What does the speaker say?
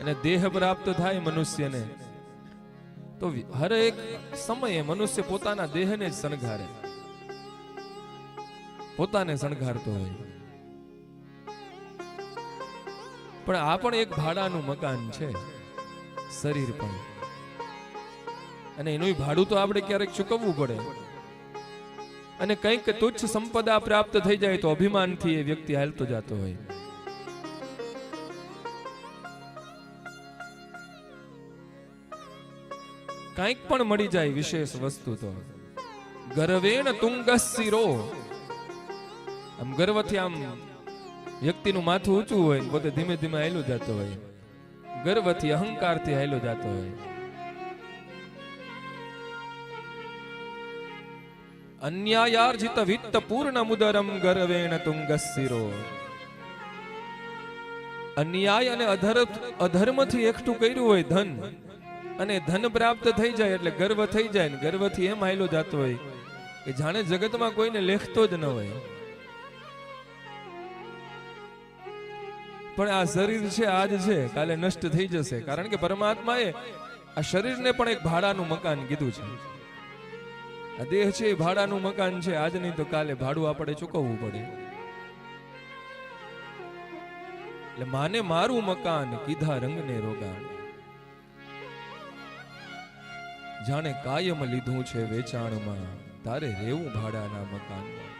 અને દેહ પ્રાપ્ત થાય મનુષ્યને તો હર એક સમયે મનુષ્ય પોતાના દેહને જ શણગારે, પોતાને શણગારતો હોય. પણ આ પણ એક ભાડાનું મકાન છે, શરીર પણ, અને એનું ભાડું તો આપણે ક્યારેક ચૂકવવું પડે. અને કંઈક તુચ્છ સંપદા પ્રાપ્ત થઈ જાય તો અભિમાનથી એ વ્યક્તિ હાલતો જતો હોય. કંઈક પણ મળી જાય વિશેષ વસ્તુ તો ગર્વેણ તુંગસ્સિરો, આમ ગર્વથી આમ વ્યક્તિનું માથું ઊંચું હોય, પોતે ધીમે ધીમે હાલ્યો જતો હોય, ગર્વથી અહંકારથી હાલ્યો જતો હોય. અન્યાયાર્જિત વિત્ત પૂર્ણ મુદરમ ગર્વેણ તુંગસ્સિરો. અન્યાય અને અધર્મથી એકઠું કર્યું હોય ધન, અને ધન પ્રાપ્ત થઈ જાય એટલે ગર્વ થઈ જાય, ને ગર્વથી એમ હાલ્યો જતો હોય કે જાણે જગતમાં કોઈને લેખતો જ ન હોય. પણ આ શરીર છે, આજ છે, કાલે નષ્ટ થઈ જશે. કારણ કે પરમાત્માએ આ શરીરને પણ એક ભાડાનું મકાન કીધું છે. આ દેહ છે એ ભાડાનું મકાન છે, આજ નહીં તો કાલે ભાડું આપણે ચૂકવવું પડે. એટલે માને મારું મકાન કીધા રંગને રોગાણ, જાણે કાયમ લીધું છે વેચાણમાં, તારે રેવું ભાડાના મકાનમાં.